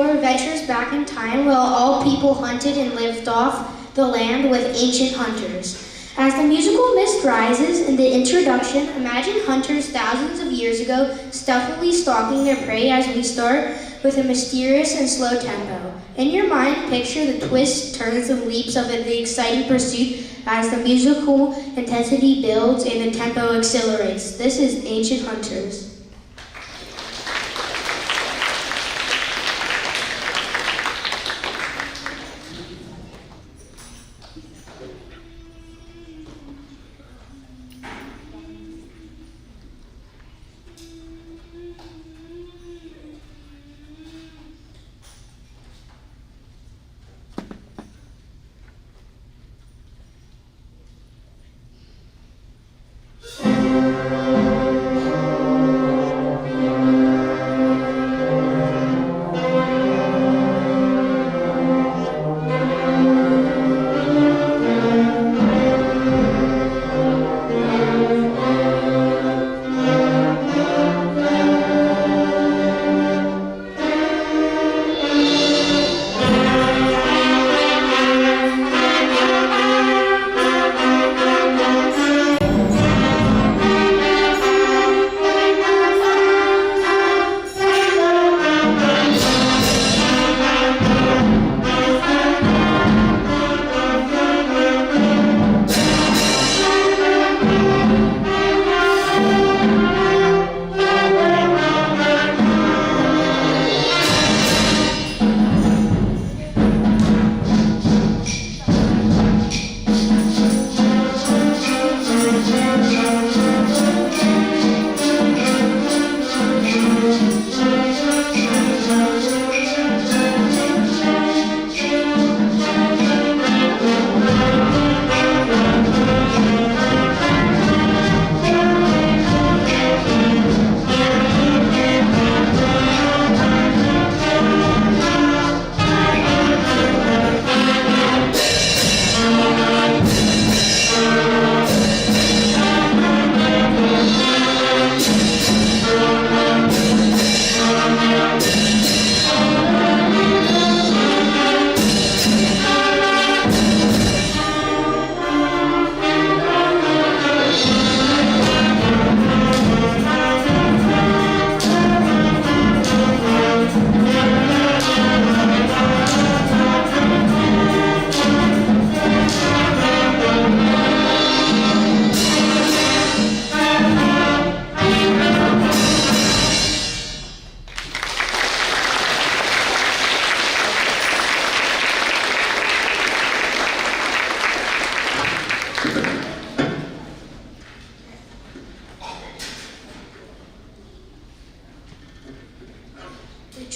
explorer ventures back in time while all people hunted and lived off the land with ancient hunters. As the musical mist rises in the introduction, imagine hunters thousands of years ago stealthily stalking their prey as we start with a mysterious and slow tempo. In your mind, picture the twists, turns, and leaps of the exciting pursuit as the musical intensity builds and the tempo accelerates. This is Ancient Hunters.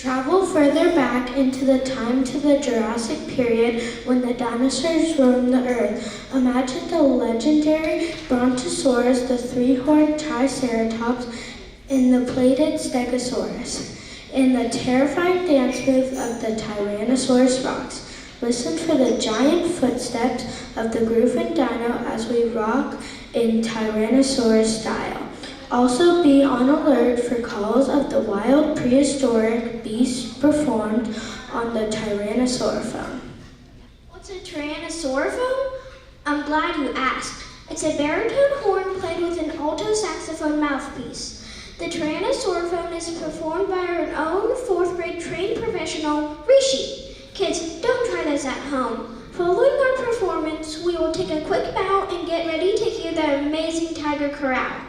Travel further back into the time to the Jurassic period when the dinosaurs roamed the earth. Imagine the legendary Brontosaurus, the three-horned Triceratops, and the plated Stegosaurus, and the terrifying dance move of the Tyrannosaurus Rex. Listen for the giant footsteps of the Griffin Dino as we rock in Tyrannosaurus style. Also be on alert for calls of the wild prehistoric beasts performed on the Tyrannosaurophone. What's a Tyrannosaurophone? I'm glad you asked. It's a baritone horn played with an alto saxophone mouthpiece. The Tyrannosaurophone is performed by our own 4th grade trained professional, Rishi. Kids, don't try this at home. Following our performance, we will take a quick bow and get ready to hear the amazing tiger chorale.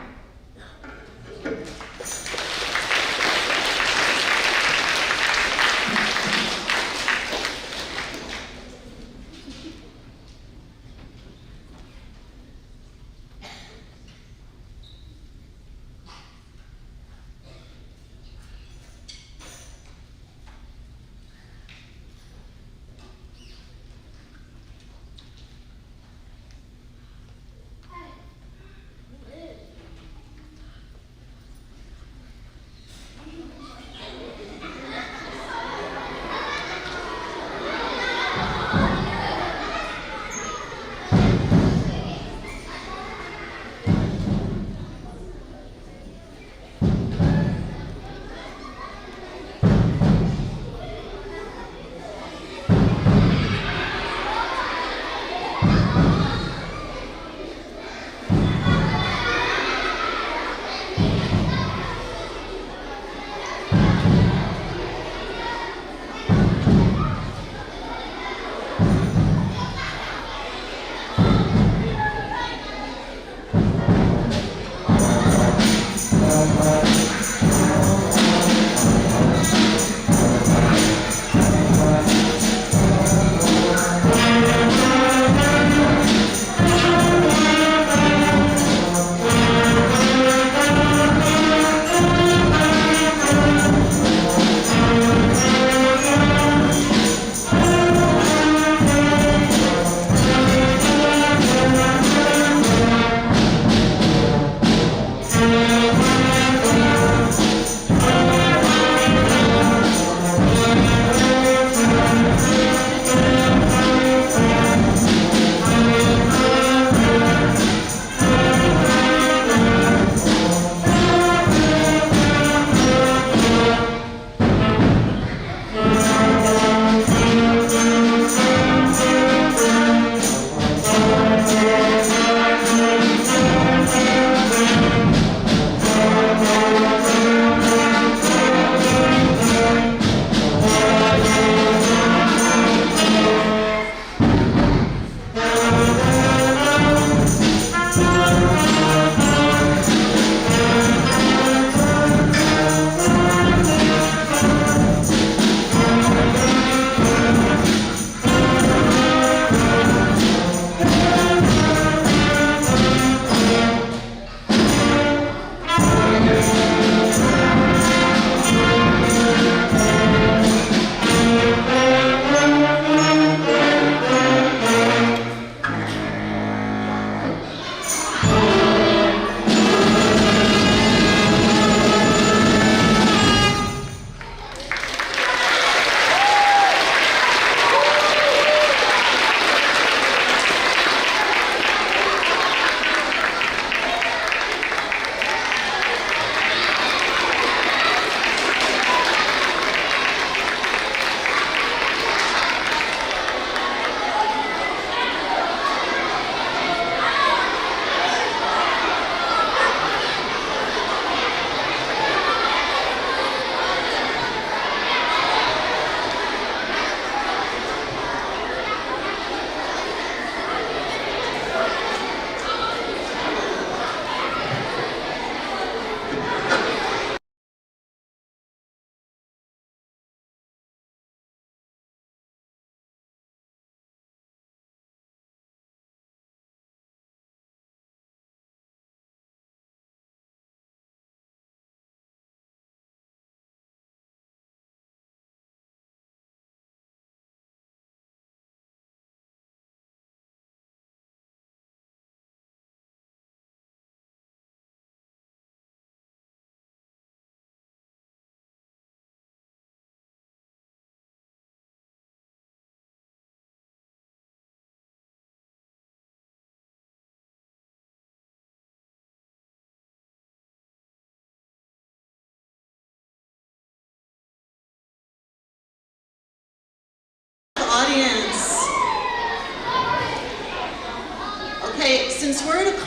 since we're at a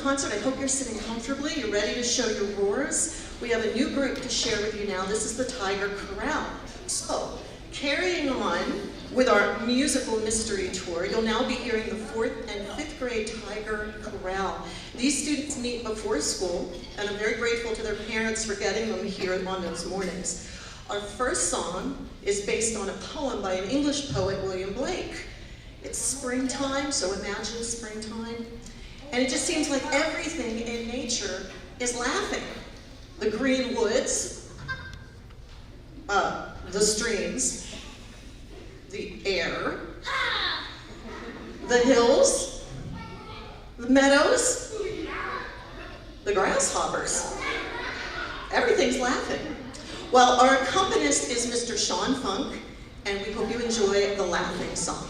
concert, I hope you're sitting comfortably. You're ready to show your roars. We have a new group to share with you now. This is the Tiger Chorale. So, carrying on with our musical mystery tour, you'll now be hearing the 4th and 5th grade Tiger Chorale. These students meet before school, and I'm very grateful to their parents for getting them here on those mornings. Our first song is based on a poem by an English poet, William Blake. It's springtime, so imagine springtime. And it just seems like everything in nature is laughing. The green woods, the streams, the air, the hills, the meadows, the grasshoppers. Everything's laughing. Well, our accompanist is Mr. Sean Funk, and we hope you enjoy the laughing song.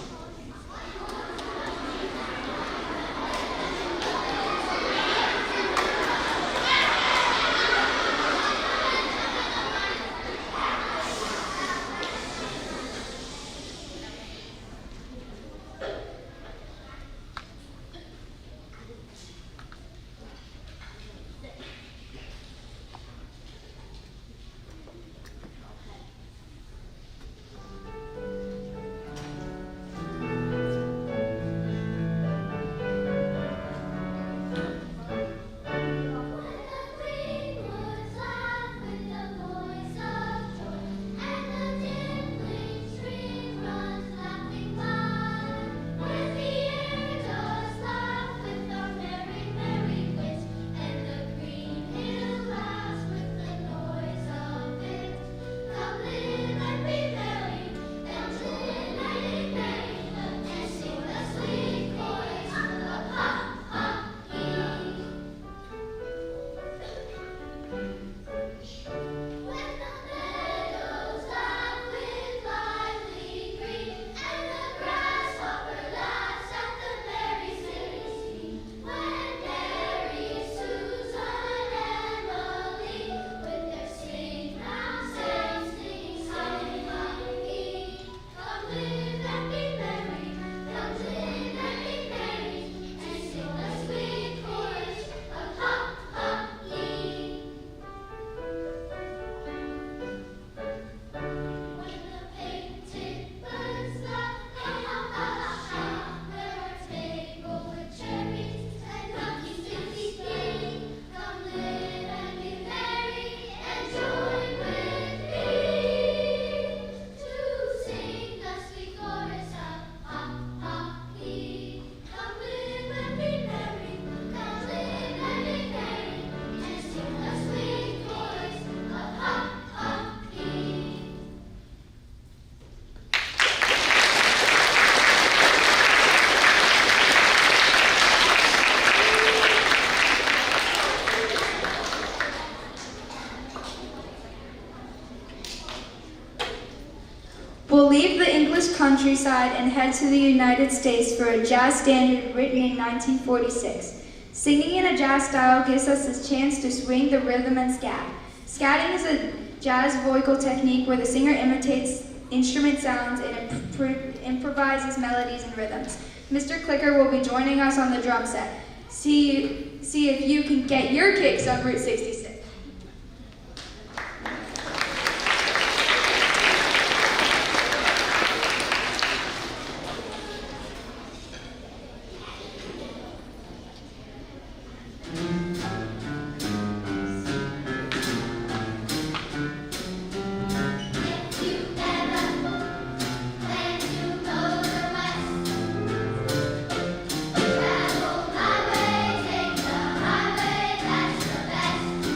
We'll leave the English countryside and head to the United States for a jazz standard written in 1946. Singing in a jazz style gives us a chance to swing the rhythm and scat. Scatting is a jazz vocal technique where the singer imitates instrument sounds and improvises melodies and rhythms. Mr. Clicker will be joining us on the drum set. See if you can get your kicks on Route 66. Travel my way, take the highway, that's the best.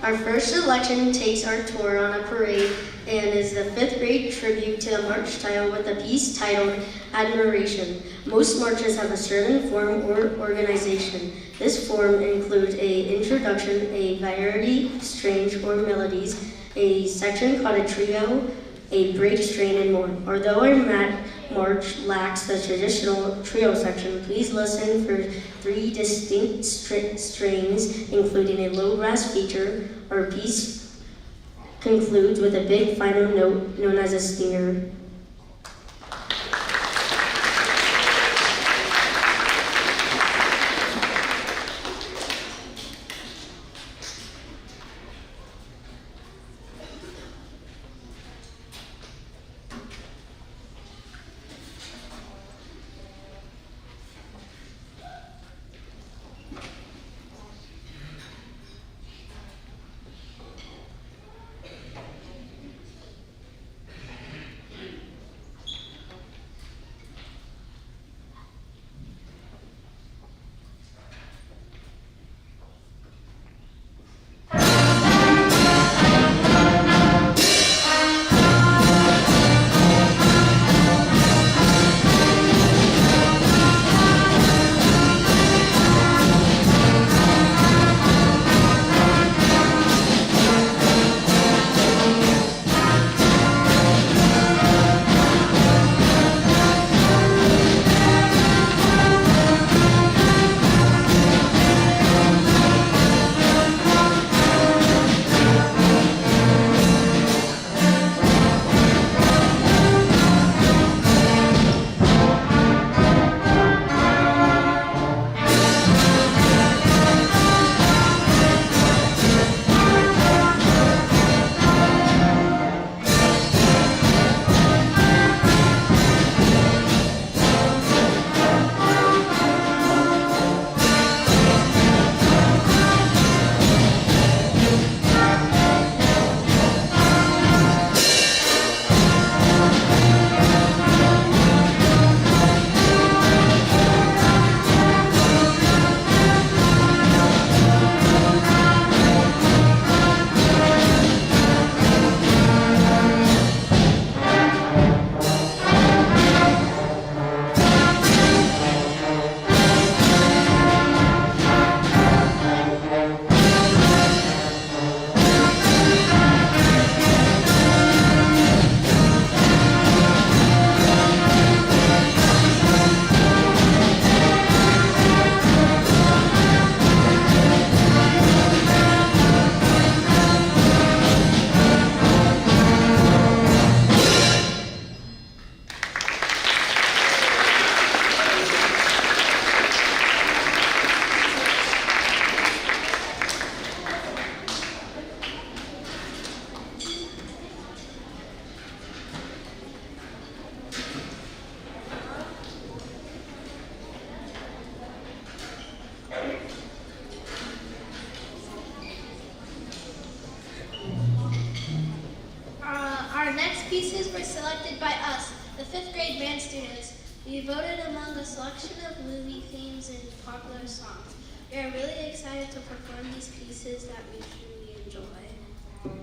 Our first selection takes our tour on a parade and is the 5th grade tribute to the march style with a piece titled Admiration. Most marches have a certain form or organization. This form includes a introduction, a variety, strange, or melodies, a section called a trio, a break, strain, and more. Although our march lacks the traditional trio section, please listen for 3 distinct strains, including a low brass feature. Our piece concludes with a big final note known as a stinger. Our next pieces were selected by us, the 5th grade band students. We voted among a selection of movie themes and popular songs. We are really excited to perform these pieces that we truly enjoy.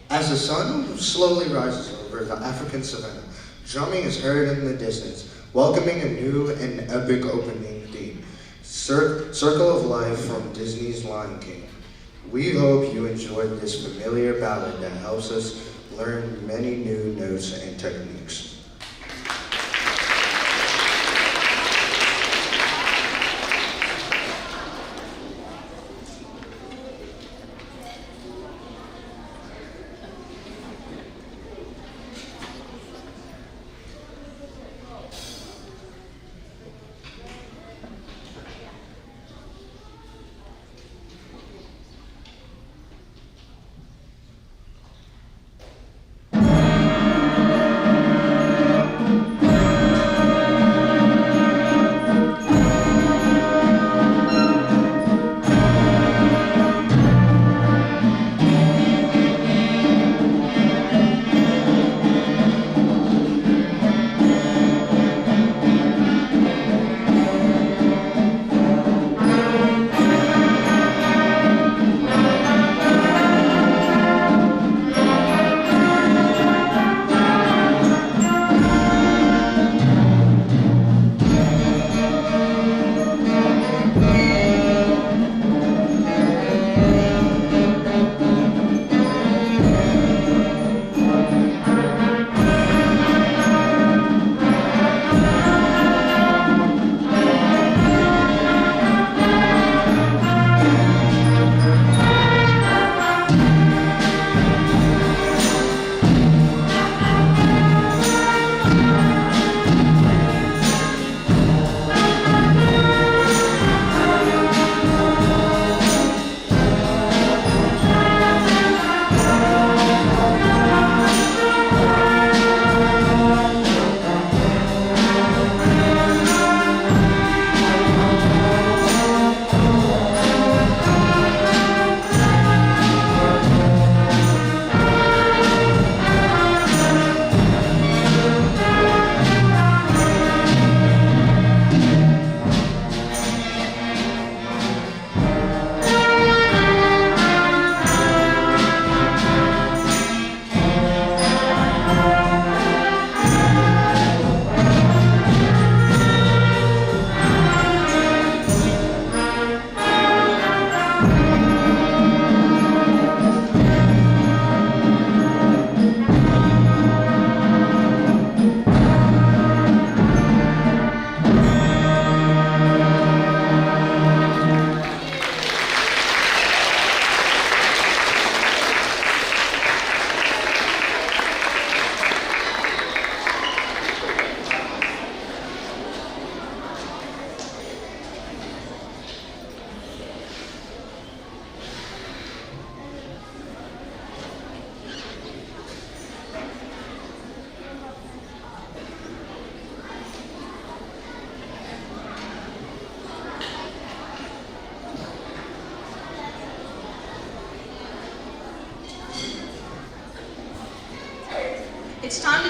As the sun slowly rises over the African savanna, drumming is heard in the distance, welcoming a new and epic opening theme, Circle of Life from Disney's Lion King. We hope you enjoyed this familiar ballad that helps us learn many new notes and techniques.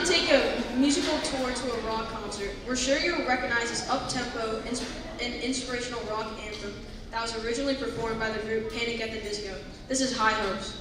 to take a musical tour to a rock concert. We're sure you'll recognize this up-tempo and inspirational rock anthem that was originally performed by the group Panic at the Disco. This is High Hopes.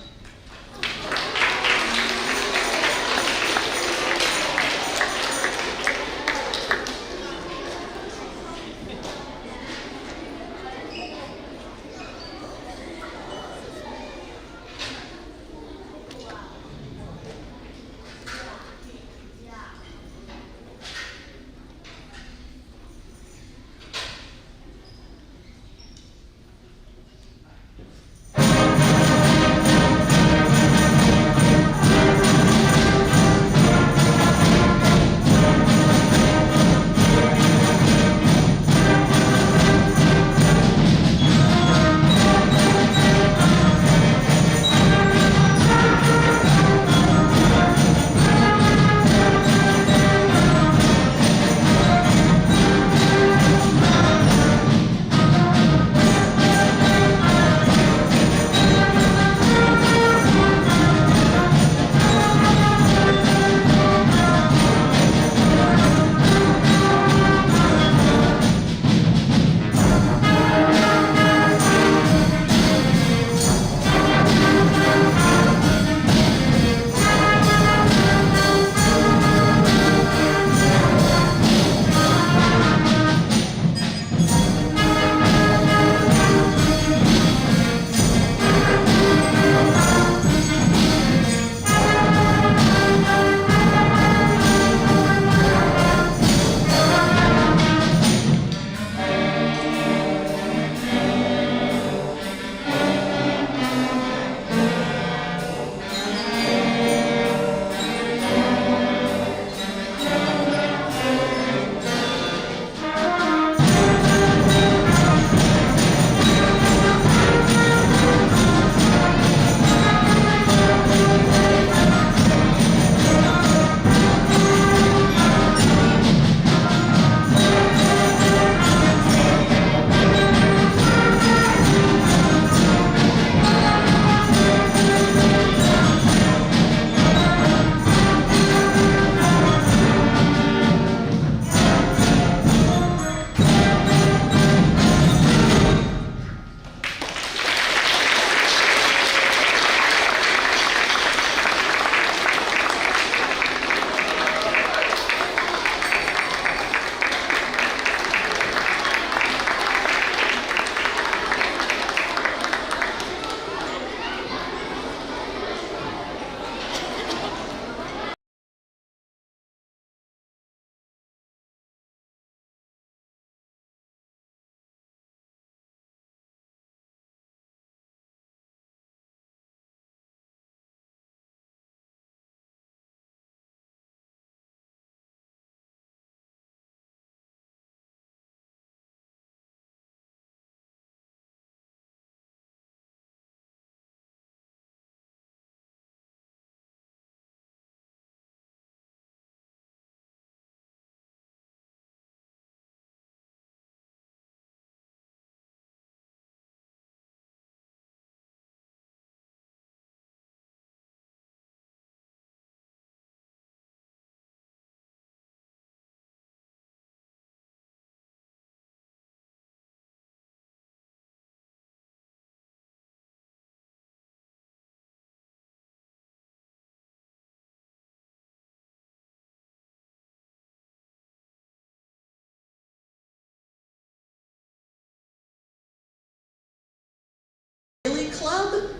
Club,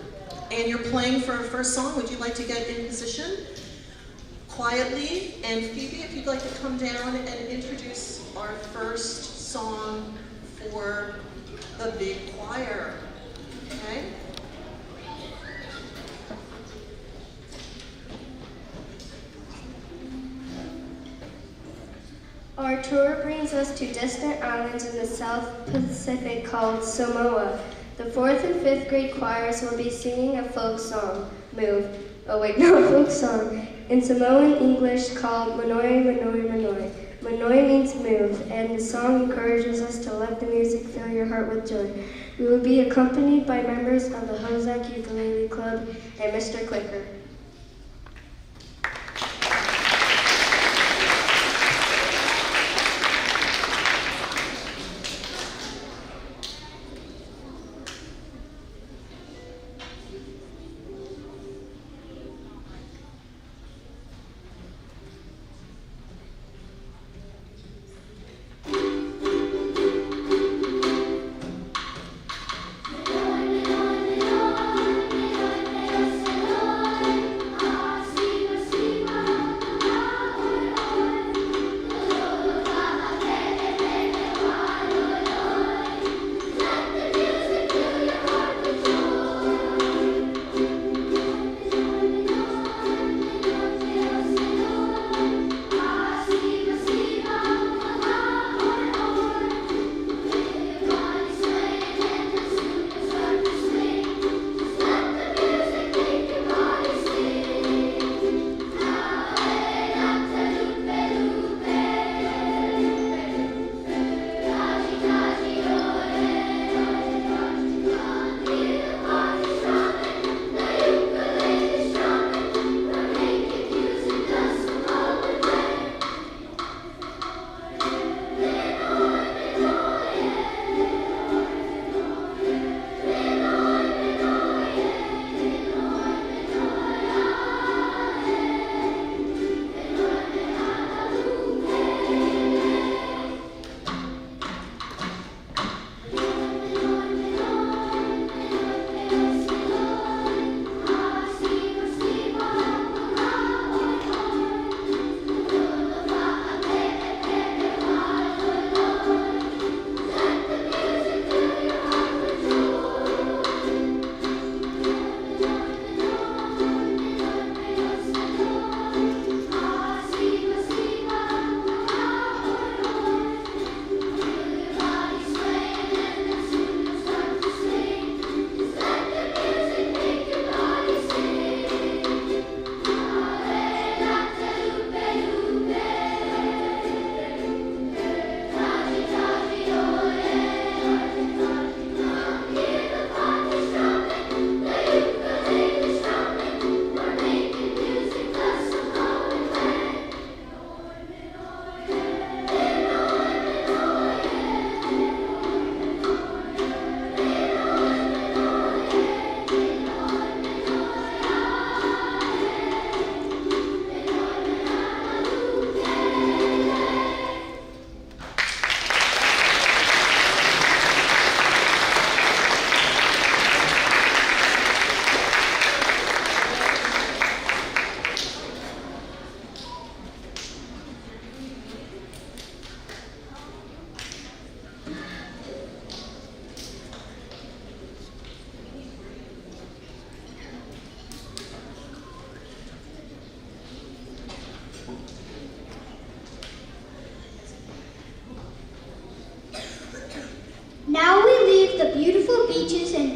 and you're playing for our first song. Would you like to get in position quietly? And Phoebe, if you'd like to come down and introduce our first song for the big choir. Okay? Our tour brings us to distant islands in the South Pacific called Samoa. The 4th and 5th grade choirs will be singing a folk song, folk song, in Samoan English called Manoi, Manoi, Manoi. Manoi means move, and the song encourages us to let the music fill your heart with joy. We will be accompanied by members of the Hozak Ukulele Club and Mr. Clicker.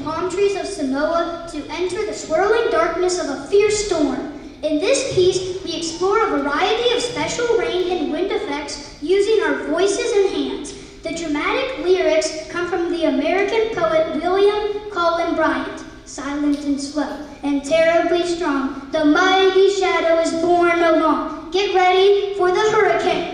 palm trees of Samoa to enter the swirling darkness of a fierce storm. In this piece, we explore a variety of special rain and wind effects using our voices and hands. The dramatic lyrics come from the American poet William Cullen Bryant. Silent and slow and terribly strong, the mighty shadow is borne along. Get ready for the hurricane.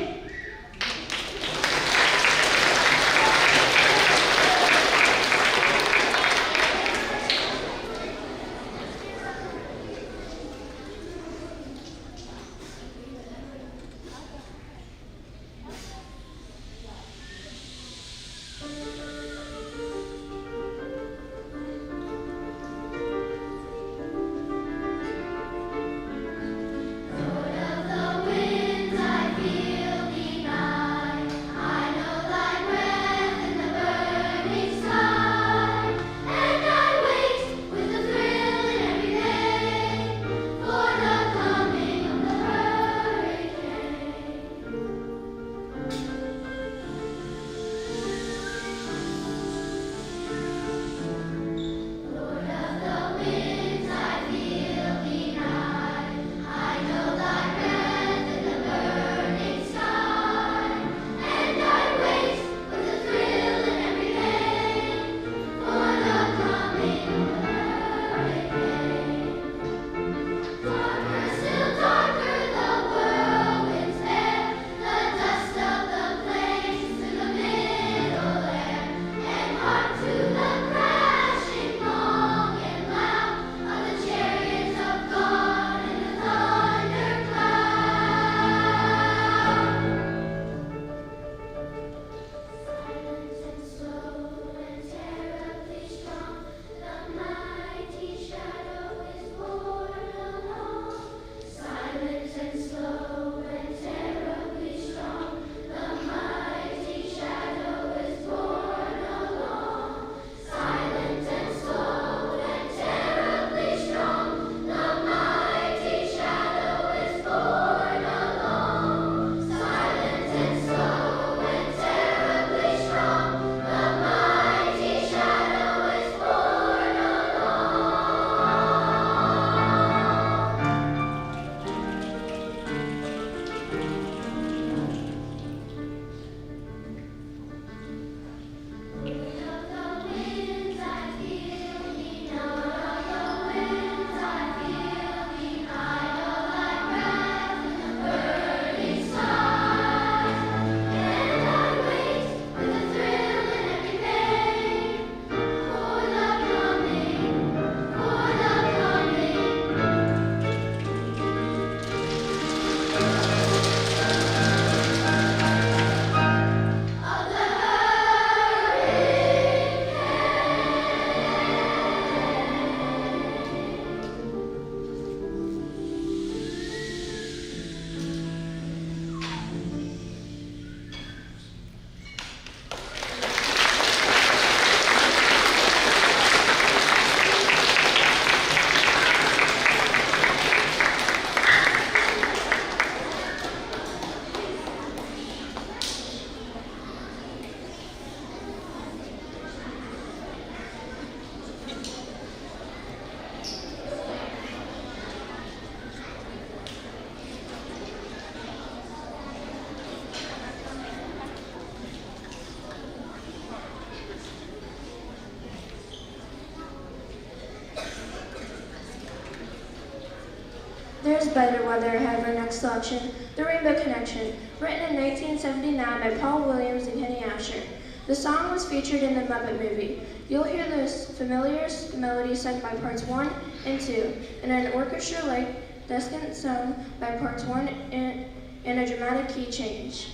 There's better weather ahead of our next selection, The Rainbow Connection, written in 1979 by Paul Williams and Kenny Asher. The song was featured in the Muppet movie. You'll hear this familiar melody sung by parts 1 and 2, and an orchestra-like descant sung by parts 1 and a dramatic key change.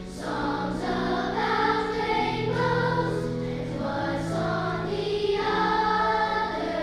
Songs about rainbows and what's on the other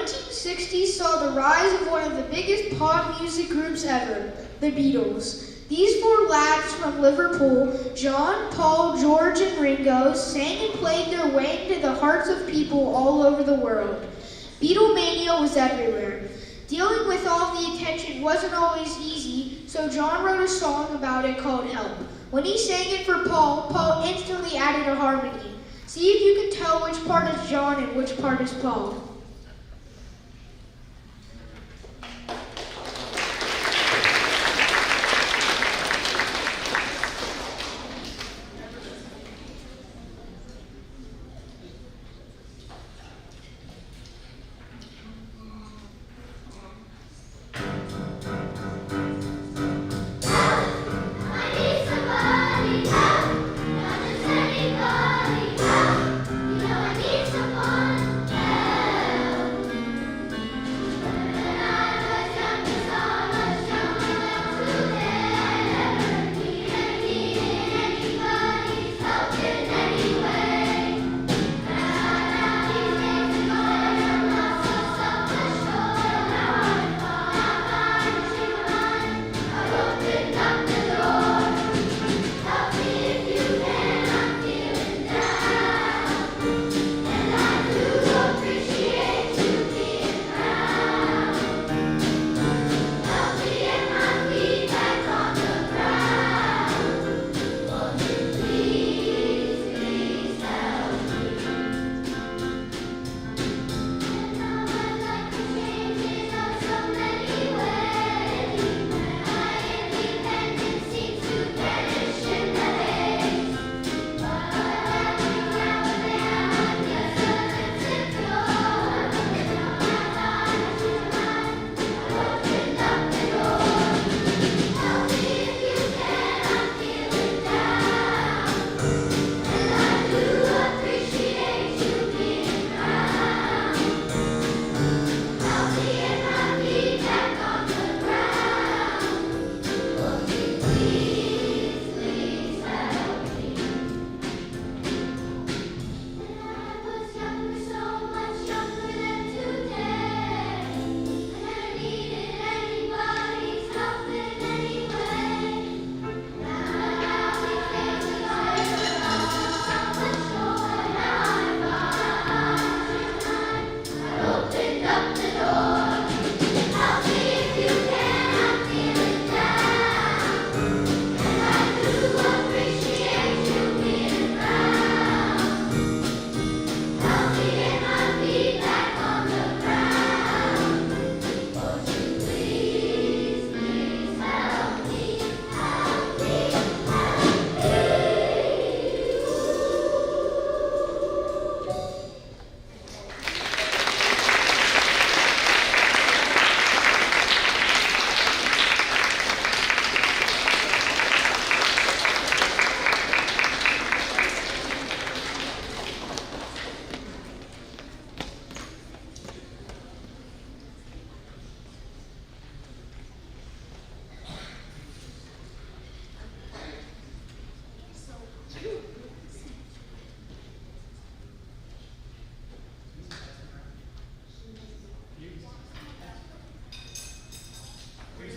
1960s saw the rise of one of the biggest pop music groups ever, the Beatles. These four lads from Liverpool, John, Paul, George, and Ringo, sang and played their way into the hearts of people all over the world. Beatlemania was everywhere. Dealing with all the attention wasn't always easy, so John wrote a song about it called Help. When he sang it for Paul, Paul instantly added a harmony. See if you can tell which part is John and which part is Paul.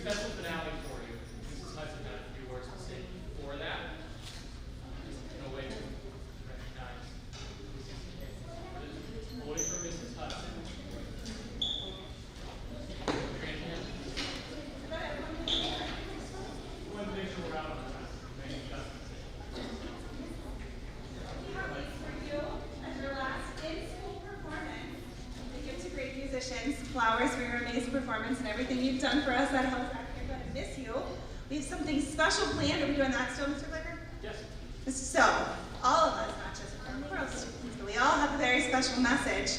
special finale for you. Mrs. Hudson had a few words to say before that. No way to recognize this boy for Mrs. Hudson. One make sure we're out on the rest. Maybe Justin. Musicians, flowers for your amazing performance and everything you've done for us at Health Factor. We're going to miss you. We have something special planned. Are we doing that still, Mr. Becker? Yes. So, all of us, not just from the world students, but we all have a very special message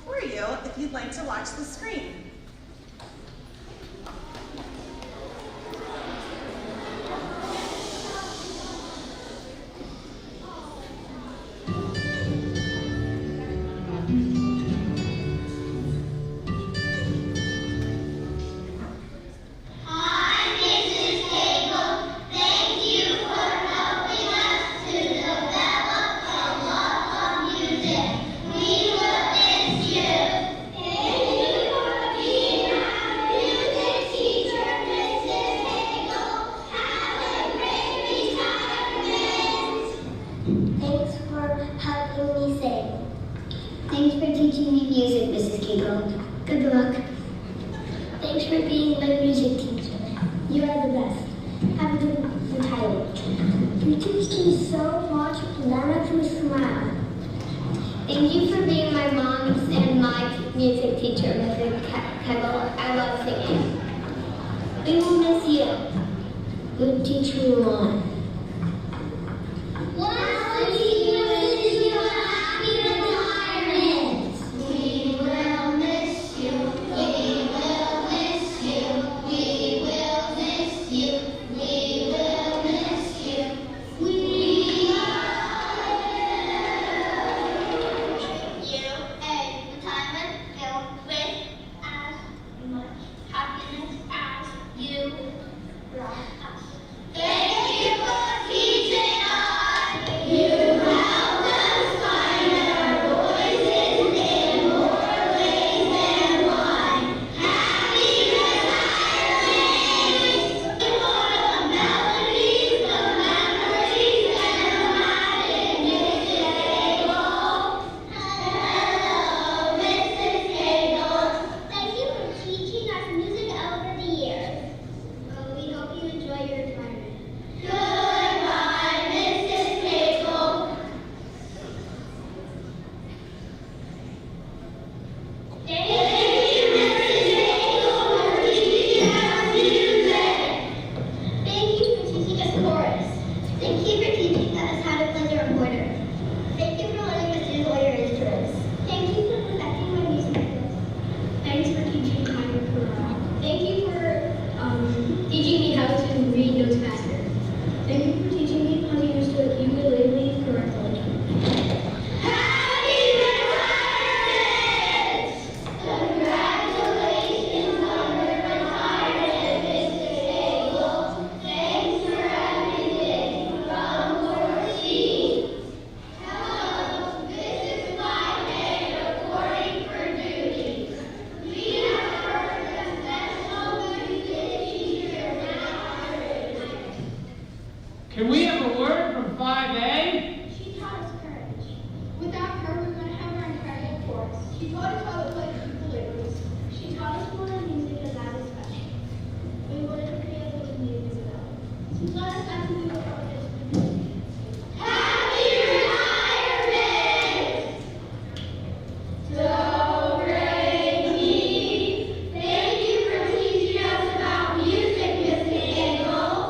for you if you'd like to watch the screen. We will miss you. for being my music teacher. You are the best. Have a good title. You teach me so much, and that makes me smile. Thank you for being my mom's and my music teacher, Mrs. Kegel. I love singing. We will miss you. You teach me a lot. Can we have a word from 5A? She taught us courage. Without her, we wouldn't have our incredible chorus. She taught us how to play ukuleles. She taught us more music and that is special. We wouldn't be able to do this without her. She taught us how to do what our Happy retirement! So great me. Thank you for teaching us about music, Miss Cagle.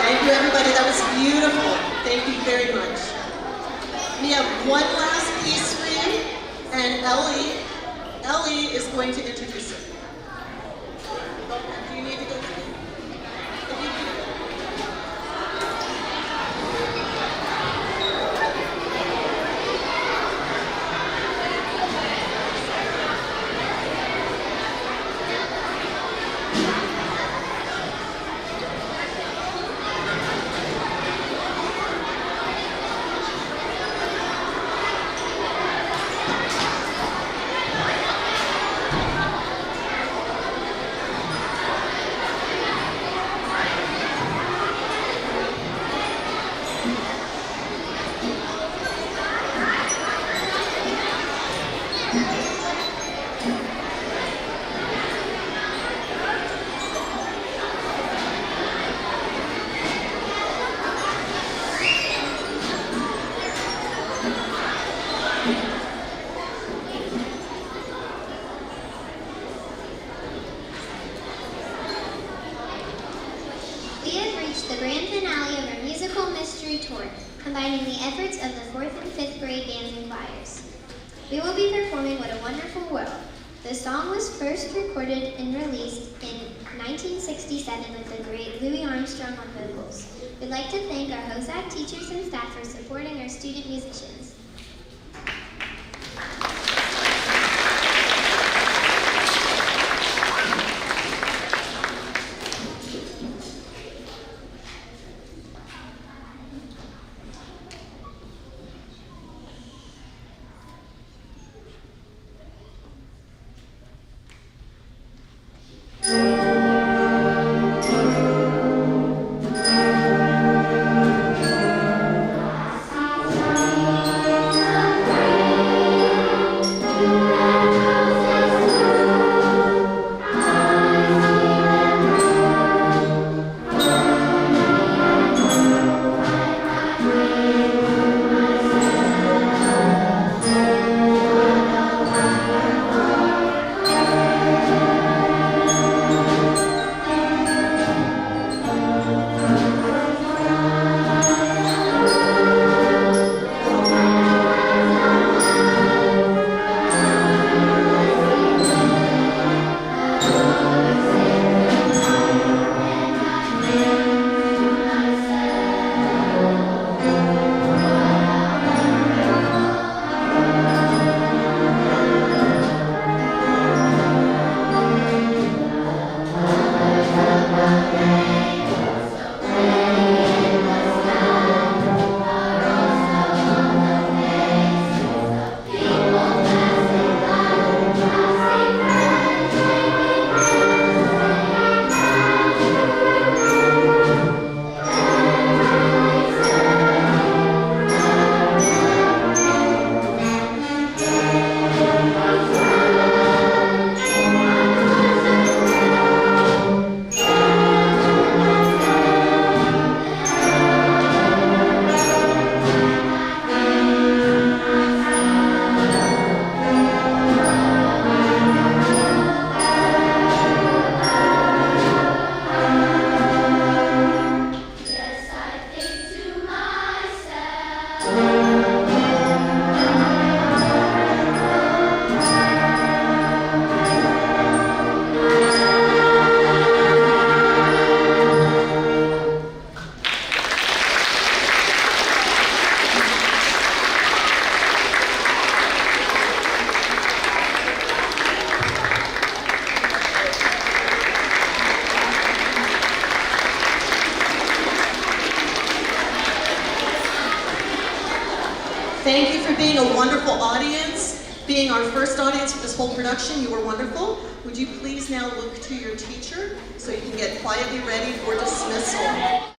Thank you, everybody. That was beautiful. Thank you very much. We have one last piece for you, and Ellie is going to introduce it. Do you need to go? We have reached the grand finale of our musical mystery tour, combining the efforts of the 4th and 5th grade bands and choirs. We will be performing What a Wonderful World. The song was first recorded and released in 1967 with the great Louis Armstrong on vocals. We'd like to thank our HOSAC teachers and staff for supporting our student musicians. Thank you for being a wonderful audience, being our first audience for this whole production. You were wonderful. Would you please now look to your teacher so you can get quietly ready for dismissal?